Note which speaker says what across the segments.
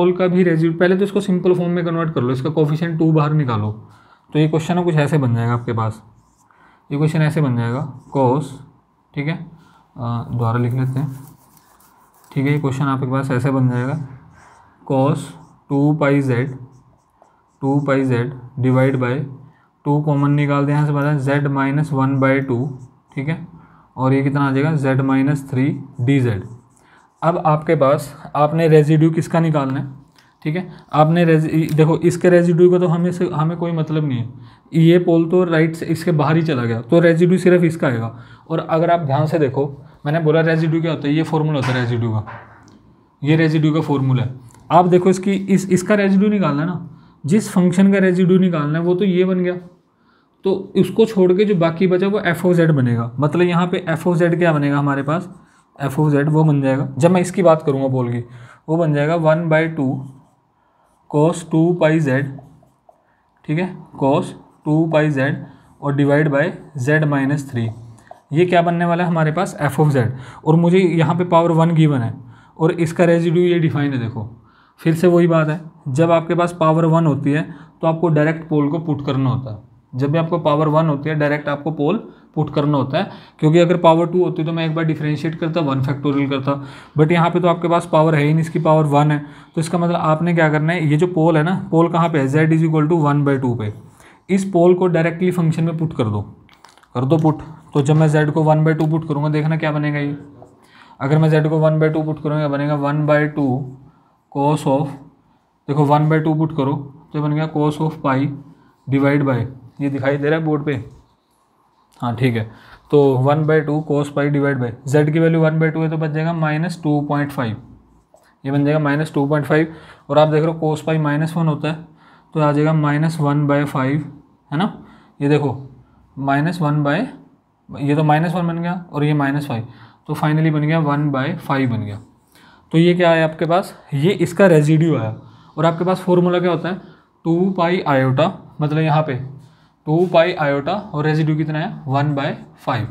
Speaker 1: पोल का भी रेजिड्यू, पहले तो इसको सिंपल फॉर्म में कन्वर्ट कर लो, इसका कोफिशिएंट 2 बाहर निकालो, तो ये क्वेश्चन है कुछ ऐसे बन जाएगा आपके पास, ये क्वेश्चन ऐसे बन जाएगा कॉस, ठीक है, दोबारा लिख लेते हैं, ठीक है, ये क्वेश्चन आपके पास ऐसे बन जाएगा cos 2πz divide by 2 common निकाल दें यहाँ से, बता z माइनस 1/2, ठीक है, और ये कितना आ जाएगा z माइनस 3 dz। अब आपके पास आपने रेजिड्यू किसका निकालना है, ठीक है, आपने देखो इसके रेजिड्यू का तो हमें कोई मतलब नहीं है, ये पोल तो राइट से इसके बाहर ही चला गया, तो रेजिड्यू सिर्फ इसका आएगा। और अगर आप ध्यान से देखो, मैंने बोला रेजिड्यू क्या होता है, ये फॉर्मूला होता है रेजिड्यू का, ये रेजिड्यू का फॉर्मूला है। आप देखो इसका रेजिड्यू निकालना है ना, जिस फंक्शन का रेजिड्यू निकालना है वो तो ये बन गया, तो उसको छोड़ के जो बाकी बचा वो एफ ऑफ जेड बनेगा, मतलब यहाँ पे एफ ऑफ जेड क्या बनेगा हमारे पास, एफ ऑफ जेड वो बन जाएगा, जब मैं इसकी बात करूँगा पोल की, वो बन जाएगा 1/2 cos 2πz, ठीक है, cos 2πz और डिवाइड बाय z माइनस 3, ये क्या बनने वाला है हमारे पास एफ ऑफ जेड। और मुझे यहाँ पे पावर 1 गिवन है और इसका रेजिड्यू ये डिफाइन है। देखो फिर से वही बात है, जब आपके पास पावर 1 होती है तो आपको डायरेक्ट पोल को पुट करना होता है, जब भी आपको पावर 1 होती है डायरेक्ट आपको पोल पुट करना होता है, क्योंकि अगर पावर 2 होती तो मैं एक बार डिफरेंशिएट करता 1 फैक्टोरियल करता, बट यहाँ पे तो आपके पास पावर है ही नहीं, इसकी पावर 1 है, तो इसका मतलब आपने क्या करना है, ये जो पोल है ना, पोल कहाँ पे है, z इज इक्वल टू 1/2 पे, इस पोल को डायरेक्टली फंक्शन में पुट कर दो पुट। तो जब मैं z को 1/2 पुट करूँगा, देखना क्या बनेगा ये, अगर मैं z को 1/2 पुट करूँगा बनेगा 1/2 cos ऑफ, देखो 1/2 पुट करो तो बन गया cos of pi divide by, ये दिखाई दे रहा है बोर्ड पे, हाँ ठीक है, तो 1/2 cos pi divide by, z की वैल्यू 1/2 है तो बच जाएगा -2.5, ये बन जाएगा -2.5। और आप देख रहे हो cos पाई -1 होता है तो आ जाएगा -1/5, है ना, ये देखो -1 ये तो -1 बन गया और ये -5, तो फाइनली बन गया 1/5 बन गया। तो ये क्या है आपके पास, ये इसका रेजिड्यू आया। और आपके पास फॉर्मूला क्या होता है 2πi, मतलब यहाँ पे 2πi और रेजिड्यू कितना है 1/5,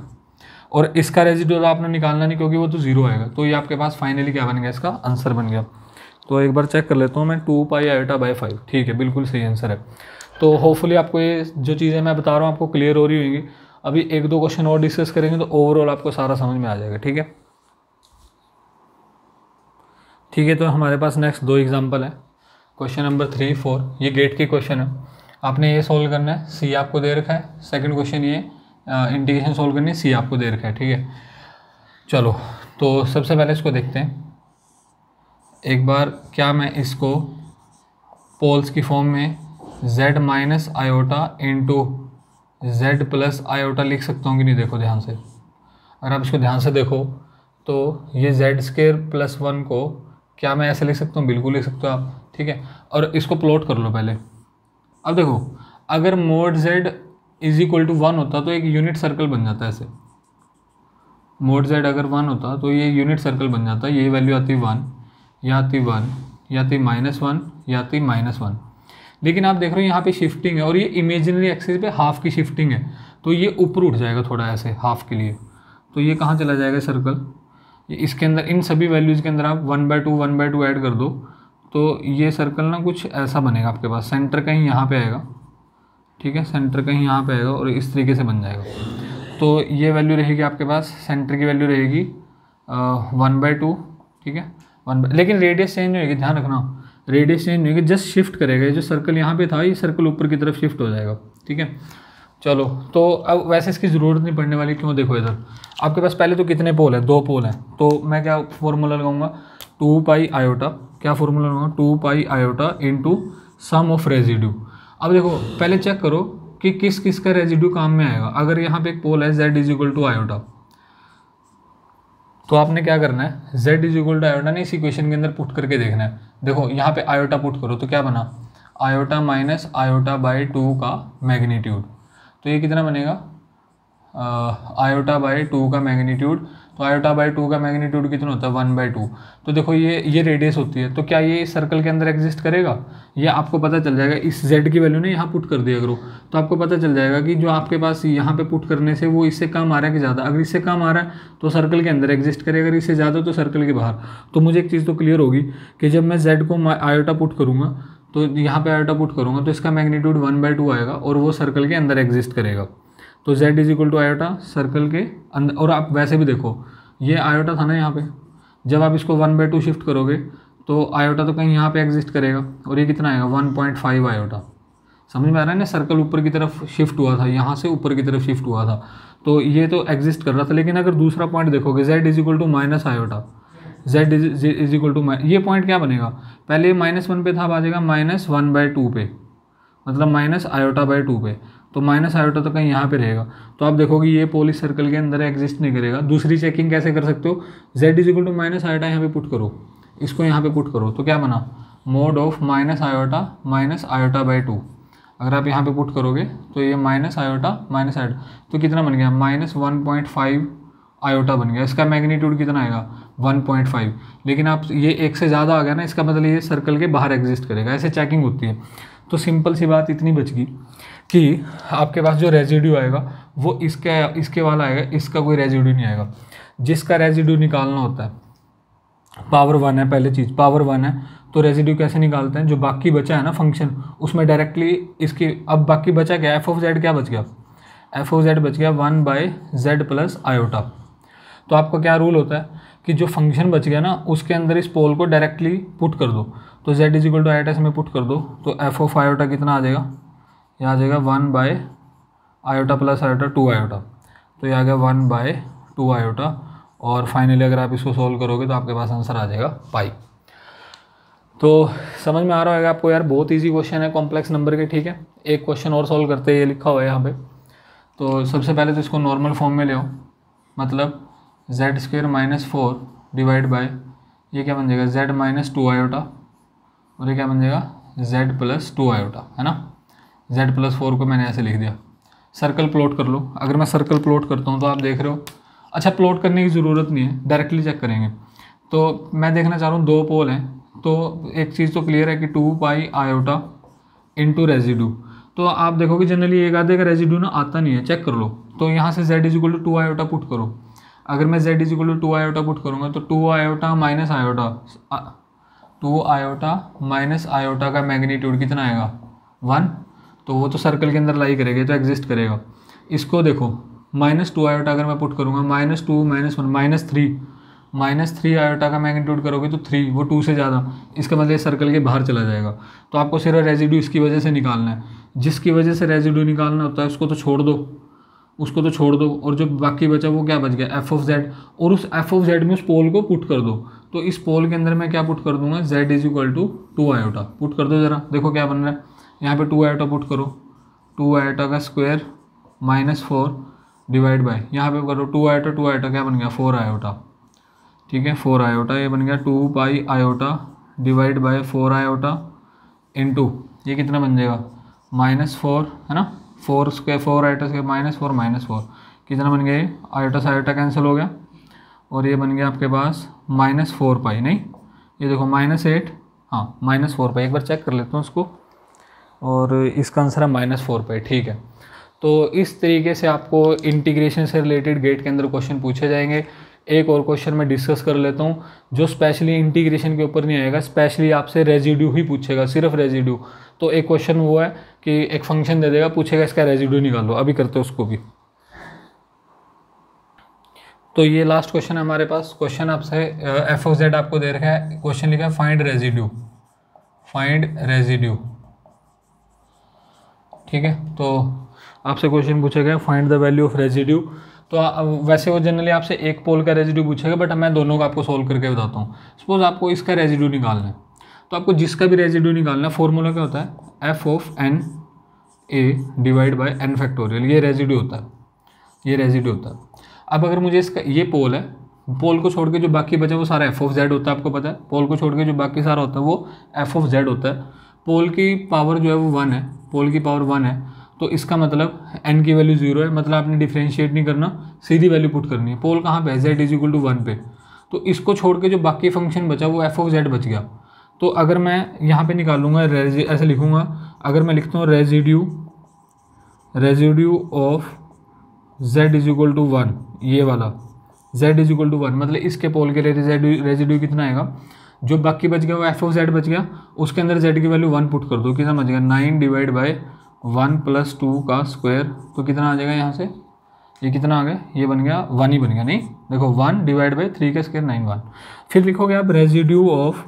Speaker 1: और इसका रेजिड्यू तो आपने निकालना नहीं क्योंकि वो तो 0 आएगा, तो ये आपके पास फाइनली क्या बन गया, इसका आंसर बन गया। तो एक बार चेक कर लेता हूँ मैं, 2πi/5, ठीक है, बिल्कुल सही आंसर है। तो होपफुली आपको ये जो चीज़ें मैं बता रहा हूँ आपको क्लियर हो रही होंगी। अभी 1-2 क्वेश्चन और डिस्कस करेंगे तो ओवरऑल आपको सारा समझ में आ जाएगा, ठीक है। ठीक है, तो हमारे पास नेक्स्ट 2 एग्जाम्पल है, क्वेश्चन नंबर 3, 4, ये गेट के क्वेश्चन है, आपने ये सॉल्व करना है, सी आपको दे रखा है। सेकंड क्वेश्चन ये इंटीग्रेशन सॉल्व करनी है, सी आपको दे रखा है, ठीक है। चलो तो सबसे पहले इसको देखते हैं एक बार, क्या मैं इसको पोल्स की फॉर्म में z minus iota into z plus iota लिख सकता हूँ कि नहीं, देखो ध्यान से, अगर आप इसको ध्यान से देखो तो ये z² प्लस 1 को क्या मैं ऐसे लिख सकता हूँ, बिल्कुल लिख सकते हो आप, ठीक है। और इसको प्लॉट कर लो पहले। अब देखो अगर mod z is equal to 1 होता तो एक यूनिट सर्कल बन जाता है ऐसे, मोड z अगर 1 होता तो ये यूनिट सर्कल बन जाता, ये वैल्यू आती 1, या आती 1, या आती -1, या आती -1। लेकिन आप देख रहे हो यहाँ पे शिफ्टिंग है और ये इमेजिनरी एक्सिस पे हाफ की शिफ्टिंग है, तो ये ऊपर उठ जाएगा थोड़ा ऐसे हाफ के लिए, तो ये कहाँ चला जाएगा सर्कल, इसके अंदर इन सभी वैल्यूज़ के अंदर आप 1/2 ऐड कर दो तो ये सर्कल ना कुछ ऐसा बनेगा आपके पास, सेंटर कहीं यहाँ पे आएगा, ठीक है, सेंटर कहीं यहाँ पे आएगा और इस तरीके से बन जाएगा। तो ये वैल्यू रहेगी आपके पास, सेंटर की वैल्यू रहेगी 1/2, ठीक है, लेकिन रेडियस चेंज होगी, ध्यान रखना, रेडियस चेंज होगी, जस्ट शिफ्ट करेगा, जो सर्कल यहाँ पे था ये सर्कल ऊपर की तरफ शिफ्ट हो जाएगा, ठीक है। चलो तो अब वैसे इसकी ज़रूरत नहीं पड़ने वाली, क्यों, देखो इधर आपके पास पहले तो कितने पोल है, 2 पोल हैं, तो मैं क्या फॉर्मूला लगाऊंगा 2πi, क्या फॉर्मूला लगाऊंगा 2πi into sum of residue. अब देखो पहले चेक करो कि किस किस का रेजिड्यू काम में आएगा। अगर यहाँ पे एक पोल है z is equal to iota, तो आपने क्या करना है z is equal to iota ने इस इक्वेशन के अंदर पुट करके देखना है। देखो यहाँ पे आयोटा पुट करो तो क्या बना, आयोटा माइनस आयोटा बाई 2 का मैग्नीट्यूड, तो ये कितना बनेगा आयोटा बाई 2 का मैग्नीट्यूड, तो आयोटा बाई 2 का मैग्नीट्यूड कितना होता है 1/2। तो देखो ये रेडियस होती है, तो क्या ये इस सर्कल के अंदर एग्जिस्ट करेगा? ये आपको पता चल जाएगा, इस z की वैल्यू ने यहाँ पुट कर दिया करो, तो आपको पता चल जाएगा कि जो आपके पास यहाँ पे पुट करने से वो इससे कम आ रहा है कि ज़्यादा। अगर इससे कम आ रहा है तो सर्कल के अंदर एग्जिस्ट करेगा, अगर इससे ज़्यादा तो सर्कल के बाहर। तो मुझे एक चीज़ तो क्लियर होगी कि जब मैं z को आयोटा पुट करूँगा, तो यहाँ पे आयोटा पुट करूँगा तो इसका मैग्नीट्यूड 1/2 आएगा और वो सर्कल के अंदर एग्जिस्ट करेगा। तो z is equal to iota circle के अंदर। और आप वैसे भी देखो, ये आयोटा था ना यहाँ पे, जब आप इसको 1/2 शिफ्ट करोगे तो आयोटा तो कहीं यहाँ पे एग्जिस्ट करेगा, और ये कितना आएगा 1.5 आयोटा। समझ में आ रहा है ना, सर्कल ऊपर की तरफ शिफ्ट हुआ था, यहाँ से ऊपर की तरफ शिफ्ट हुआ था, तो ये तो एग्जिस्ट कर रहा था। लेकिन अगर दूसरा पॉइंट देखोगे z is equal to minus iota, z is equal to, ये पॉइंट क्या बनेगा, पहले -1 पे था, अब आ जाएगा -1/2 पे, मतलब माइनस आयोटा बाई 2 पे। तो माइनस आयोटा तो कहीं यहाँ पे रहेगा, तो आप देखोगे ये पोल इस सर्कल के अंदर एग्जिस्ट नहीं करेगा। दूसरी चेकिंग कैसे कर सकते हो, z is equal to minus iota यहाँ पे पुट करो, इसको यहाँ पे पुट करो, तो क्या बना mode of minus iota by 2। अगर आप यहाँ पे पुट करोगे तो ये माइनस आयोटा, तो कितना बन गया -1.5 आयोटा बन गया। इसका मैग्नीट्यूड कितना आएगा 1.5। लेकिन आप ये एक से ज़्यादा आ गया ना, इसका मतलब ये सर्कल के बाहर एग्जिस्ट करेगा। ऐसे चेकिंग होती है। तो सिंपल सी बात इतनी बच गई कि आपके पास जो रेजिड्यू आएगा वो इसके वाला आएगा, इसका कोई रेजिड्यू नहीं आएगा। जिसका रेजिड्यू निकालना होता है पावर 1 है, पहले चीज़ पावर 1 है, तो रेजिड्यू कैसे निकालते हैं, जो बाकी बचा है ना फंक्शन, उसमें डायरेक्टली इसकी, अब बाकी बचा क्या, एफ ऑफ जेड क्या बच गया, एफ ऑफ जेड बच गया 1/z प्लस आयोटा। तो आपका क्या रूल होता है कि जो फंक्शन बच गया ना उसके अंदर इस पोल को डायरेक्टली पुट कर दो। तो z is equal to iota में पुट कर दो, तो एफ ऑफ आयोटा कितना आ जाएगा, ये आ जाएगा 1/आयोटा प्लस आयोटा 2 आयोटा, तो ये आ गया 1/2 आयोटा। और फाइनली अगर आप इसको सोल्व करोगे तो आपके पास आंसर आ जाएगा पाई। तो समझ में आ रहा होगा आपको यार, बहुत इजी क्वेश्चन है कॉम्प्लेक्स नंबर के, ठीक है। एक क्वेश्चन और सोल्व करते हैं, ये लिखा हुआ है यहाँ पे। तो सबसे पहले तो इसको नॉर्मल फॉर्म में ले आओ, मतलब z² - 4 डिवाइड बाय, ये क्या बन जाएगा z - 2 आयोटा, और ये क्या बन जाएगा z + 2 आयोटा, है ना। z + 4 को मैंने ऐसे लिख दिया। सर्कल प्लॉट कर लो। अगर मैं सर्कल प्लॉट करता हूँ तो आप देख रहे हो, अच्छा प्लॉट करने की ज़रूरत नहीं है, डायरेक्टली चेक करेंगे। तो मैं देखना चाह रहा हूँ दो पोल हैं, तो एक चीज़ तो क्लियर है कि 2 पाई आयोटा इंटू रेजिड्यू। तो आप देखोगे जनरली एक आधे का रेजिड्यू ना आता नहीं है, चेक कर लो। तो यहाँ से z is equal to 2 iota put करो। अगर मैं z is equal to 2 iota put करूँगा तो 2 iota minus iota, 2 iota minus iota का मैग्नीट्यूड कितना आएगा 1। तो वो तो सर्कल के अंदर लाई करेगा, तो एग्जिस्ट करेगा। इसको देखो -2 आयोटा अगर मैं पुट करूँगा, -2 - 1 -3 आयोटा का मैग्नीट्यूड करोगे तो 3, वो 2 से ज़्यादा, इसका मतलब सर्कल के बाहर चला जाएगा। तो आपको सिर्फ रेजिड्यू इसकी वजह से निकालना है। जिसकी वजह से रेजिड्यू निकालना होता है उसको तो छोड़ दो, और जो बाकी बचा वो क्या बच गया एफ ऑफ जेड, और उस एफ ऑफ जेड में उस पोल को पुट कर दो। तो इस पोल के अंदर मैं क्या पुट कर दूंगा, z is equal to 2 iota put कर दो। ज़रा देखो क्या बन रहा है, यहाँ पे 2 आयोटा पुट करो, 2 आयोटा का स्क्वायर -4 डिवाइड बाय, यहाँ पे करो 2 आयोटा क्या बन गया 4 आयोटा, ठीक है 4 आयोटा, ये बन गया 2 पाई iota divide by 4 iota into ये कितना बन जाएगा -4, है ना, 4 स्क्वायर 4 आयोटा से -4 कितना बन गया, ये आयोटा से आयोटा कैंसिल हो गया, और ये बन गया आपके पास -4 पाई, नहीं ये देखो -8, हाँ -4 पाई। एक बार चेक कर लेता हूँ इसको, और इसका आंसर है -4 पाई, ठीक है। तो इस तरीके से आपको इंटीग्रेशन से रिलेटेड गेट के अंदर क्वेश्चन पूछे जाएंगे। एक और क्वेश्चन मैं डिस्कस कर लेता हूँ जो स्पेशली इंटीग्रेशन के ऊपर नहीं आएगा, स्पेशली आपसे रेजिड्यू ही पूछेगा, सिर्फ रेजिड्यू। तो एक क्वेश्चन वो है कि एक फंक्शन दे देगा, पूछेगा इसका रेजिड्यू निकालो, अभी करते हैं उसको भी। तो ये लास्ट क्वेश्चन है हमारे पास। क्वेश्चन आपसे एफ ऑफ जेड आपको दे रखा है, क्वेश्चन लिखा है फाइंड रेजिड्यू, ठीक है। तो आपसे क्वेश्चन पूछा गया find the value of residue. तो वैसे वो जनरली आपसे एक पोल का रेजिड्यू पूछेगा, बट मैं दोनों का आपको सोल्व करके बताता हूँ। सपोज आपको इसका रेजिड्यू निकालना है, तो आपको जिसका भी रेजिड्यू निकालना है, फॉर्मूला क्या होता है F of n a divide by n factorial, ये रेजिड्यू होता है, अब अगर मुझे इसका, ये पोल है, पोल को छोड़ के जो बाकी बचा वो सारा एफ ऑफ जेड होता है, आपको पता है। पोल को छोड़ के जो बाकी सारा होता है वो एफ ऑफ जेड होता है। पोल की पावर जो है वो 1 है, पोल की पावर 1 है, तो इसका मतलब n की वैल्यू 0 है, मतलब आपने डिफ्रेंशिएट नहीं करना, सीधी वैल्यू पुट करनी है। पोल कहाँ पे है, z इज इक्वल टू 1 पे, तो इसको छोड़ के जो बाकी फंक्शन बचा वो f ऑफ z बच गया। तो अगर मैं यहाँ पे निकालूंगा ऐसे लिखूंगा, अगर मैं लिखता हूँ residue of z is equal to 1, ये वाला z इज इक्वल टू 1, मतलब इसके पोल के लिए रेजिड्यू कितना आएगा, जो बाकी बच गया वो f ऑफ z बच गया, उसके अंदर z की वैल्यू 1 पुट कर दो, कितना बच गया 9 डिवाइड बाई 1 प्लस 2 का स्क्वायर, तो कितना आ जाएगा यहाँ से, ये कितना आ गया, ये बन गया 1 ही बन गया, नहीं देखो 1 डिवाइड बाई 3 का स्क्वायर 9 1। फिर लिखोगे आप रेजिड्यू ऑफ,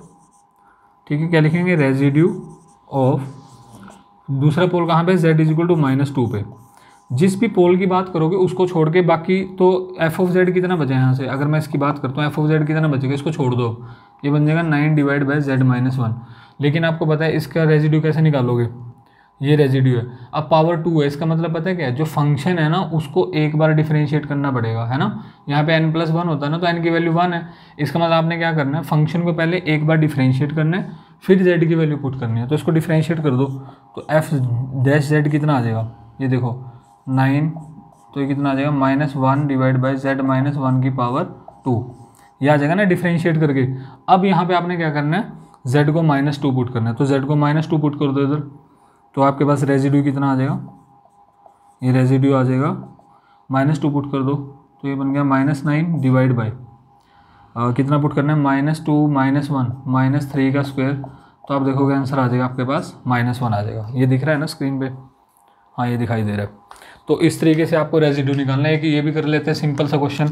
Speaker 1: ठीक है, क्या लिखेंगे, रेजिड्यू ऑफ दूसरा पोल कहाँ पे, z इज इक्वल टू -2 पे। जिस भी पोल की बात करोगे उसको छोड़ के बाकी, तो f ऑफ z कितना बचा है यहाँ से, अगर मैं इसकी बात करता हूँ f ऑफ z कितना बचेगा, इसको छोड़ दो, ये बन जाएगा 9 डिवाइड बाई z माइनस 1। लेकिन आपको पता है इसका रेजिड्यू कैसे निकालोगे, ये रेजिड्यू है, अब पावर 2 है, इसका मतलब पता है क्या है, जो फंक्शन है ना उसको एक बार डिफरेंशिएट करना पड़ेगा, है ना, यहाँ पे n+1 होता है ना, तो n की वैल्यू 1 है, इसका मतलब आपने क्या करना है, फंक्शन को पहले एक बार डिफरेंशिएट करना है, फिर z की वैल्यू पुट करनी है, तो इसको डिफरेंशिएट कर दो, तो f डैश z कितना आ जाएगा, ये देखो 9, तो ये कितना आ जाएगा -1 डिवाइड बाई z माइनस 1 की पावर 2, ये आ जाएगा ना डिफरेंशिएट करके। अब यहाँ पे आपने क्या करना है, z को -2 पुट करना है, तो z को -2 पुट कर दो इधर, तो आपके पास रेजिड्यू कितना आ जाएगा, ये रेजिड्यू आ जाएगा -2 पुट कर दो, तो ये बन गया -9 डिवाइड बाई कितना पुट करना है, -2 -1 -3 का स्क्वायर, तो आप देखोगे आंसर आ जाएगा आपके पास -1 आ जाएगा। ये दिख रहा है ना स्क्रीन पे, हाँ ये दिखाई दे रहा है। तो इस तरीके से आपको रेजिड्यू निकालना है कि ये भी कर लेते हैं सिंपल सा क्वेश्चन।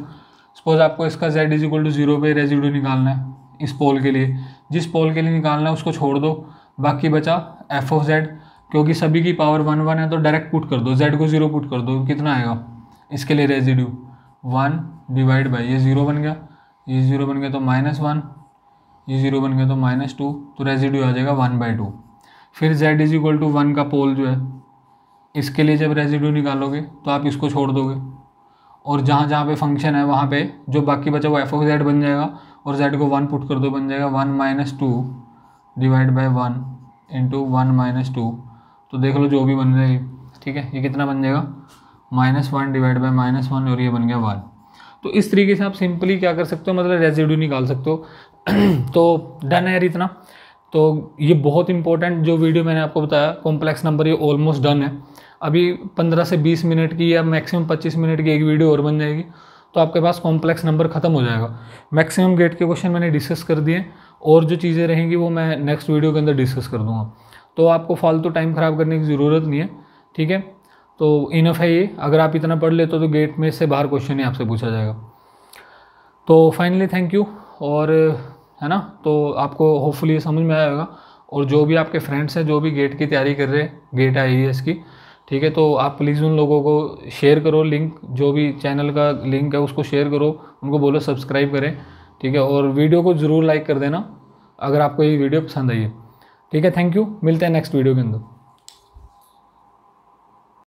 Speaker 1: सपोज आपको इसका z इज इक्वल टू 0 पे रेजिड्यू निकालना है इस पोल के लिए, जिस पोल के लिए निकालना है उसको छोड़ दो, बाकी बचा f ऑफ z, क्योंकि सभी की पावर 1 1 है तो डायरेक्ट पुट कर दो, z को 0 पुट कर दो, कितना आएगा इसके लिए रेजिड्यू 1 डिवाइड बाई, ये 0 बन गया, ये 0 बन गया तो -1, ये 0 बन गया तो -2, तो रेजिड्यू आ जाएगा 1/2। फिर z इज इक्वल टू 1 का पोल जो है, इसके लिए जब रेजिड्यू निकालोगे तो आप इसको छोड़ दोगे, और जहाँ जहाँ पे फंक्शन है वहाँ पे जो बाकी बचा वो f ऑफ z बन जाएगा, और z को 1 पुट कर दो, बन जाएगा 1 - 2 डिवाइड बाई 1 इंटू 1 - 2, तो देख लो जो भी बन रहा है, ठीक है, ये कितना बन जाएगा -1 डिवाइड बाई -1, और ये बन गया 1। तो इस तरीके से आप सिंपली क्या कर सकते हो, मतलब रेजिड्यू निकाल सकते हो। तो डन है यार इतना। तो ये बहुत इंपॉर्टेंट जो वीडियो मैंने आपको बताया कॉम्प्लेक्स नंबर, ये ऑलमोस्ट डन है। अभी 15 से 20 मिनट की या मैक्सिमम 25 मिनट की एक वीडियो और बन जाएगी, तो आपके पास कॉम्प्लेक्स नंबर खत्म हो जाएगा। मैक्सिमम गेट के क्वेश्चन मैंने डिस्कस कर दिए, और जो चीज़ें रहेंगी वो मैं नेक्स्ट वीडियो के अंदर डिस्कस कर दूंगा। तो आपको फालतू टाइम ख़राब करने की ज़रूरत नहीं है, ठीक है। तो इनफ है ये, अगर आप इतना पढ़ लेते तो गेट में से बाहर क्वेश्चन ही आपसे पूछा जाएगा। तो फाइनली थैंक यू, और है ना, तो आपको होपफुली ये समझ में आया होगा। और जो भी आपके फ्रेंड्स हैं जो भी गेट की तैयारी कर रहे हैं, गेट IAS की, ठीक है, तो आप प्लीज़ उन लोगों को शेयर करो, लिंक जो भी चैनल का लिंक है उसको शेयर करो, उनको बोलो सब्सक्राइब करें, ठीक है। और वीडियो को ज़रूर लाइक कर देना अगर आपको ये वीडियो पसंद आई है, ठीक है। थैंक यू, मिलते हैं नेक्स्ट वीडियो के अंदर।